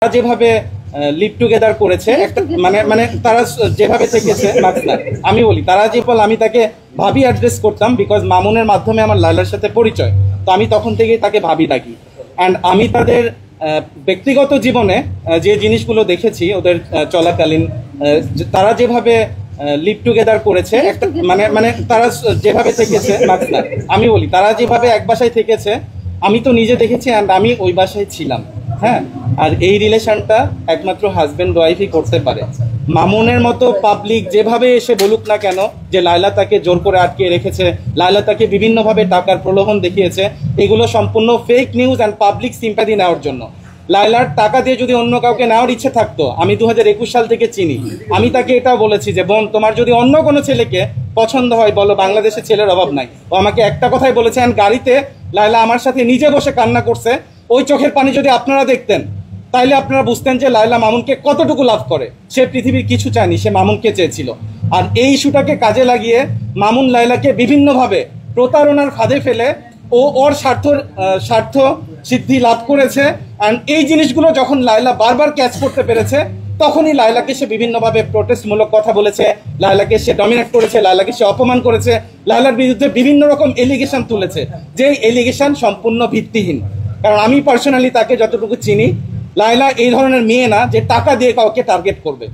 যেভাবে live together করেছে একটা মানে তারা যেভাবে থেকেছে আমি বলি তারা যে বল আমি তাকে ভাবি অ্যাড্রেস করতাম বিকজ মামুনের মাধ্যমে আমার লায়লার সাথে পরিচয়, তো আমি তখন থেকেই তাকে ভাবি ডাকি। অ্যান্ড আমি তাদের ব্যক্তিগত জীবনে যে জিনিসগুলো দেখেছি ওদের চলাকালীন, তারা যেভাবে লিভ টুগেদার করেছে একটা মানে তারা যেভাবে থেকেছে আমি বলি তারা যেভাবে এক বাসায় থেকেছে আমি তো নিজে দেখেছি অ্যান্ড আমি ওই বাসায় ছিলাম। হ্যাঁ, আর এই রিলেশনটা একমাত্র হাজবেন্ড ওয়াইফই করতে পারে। মামুনের মতো পাবলিক যেভাবে এসে বলুক না কেন যে লায়লা তাকে জোর করে আটকে রেখেছে, লায়লা তাকে বিভিন্নভাবে টাকার প্রলোভন দেখিয়েছে, এগুলো সম্পূর্ণ fake news and public sympathy নেওয়ার জন্য। লায়লার টাকা দিয়ে যদি অন্য কাউকে নেওয়ার ইচ্ছে থাকতো, আমি 2021 সাল থেকে চিনি, আমি তাকে এটাও বলেছি যে বোন তোমার যদি অন্য কোনো ছেলেকে পছন্দ হয় বলো, বাংলাদেশে ছেলের অভাব নাই। ও আমাকে একটা কথাই বলেছে, অ্যান্ড গাড়িতে লায়লা আমার সাথে নিজে বসে কান্না করছে। ওই চোখের পানি যদি আপনারা দেখতেন তাইলে আপনারা বুঝতেন যে লায়লা মামুনকে কতটুকু লাভ করে। সে পৃথিবীর কিছু চায়নি, সে মামুনকে চেয়েছিল। আর এই ইস্যুটাকে কাজে লাগিয়ে মামুন লায়লাকে বিভিন্নভাবে প্রতারণার ফাঁদে ফেলে ও ওর স্বার্থ সিদ্ধি লাভ করেছে। অ্যান্ড এই জিনিসগুলো যখন লায়লা বারবার ক্যাচ করতে পেরেছে তখনই লায়লাকে সে বিভিন্নভাবে প্রোটেস্টমূলক কথা বলেছে, লায়লাকে সে ডমিনেট করেছে, লায়লাকে সে অপমান করেছে, লায়লার বিরুদ্ধে বিভিন্ন রকম এলিগেশন তুলেছে, যে এলিগেশন সম্পূর্ণ ভিত্তিহীন। কারণ আমি পার্সোনালি তাকে যতটুকু চিনি, লায়লা এই ধরনের মেয়ে না যে টাকা দিয়ে কাউকে টার্গেট করবে।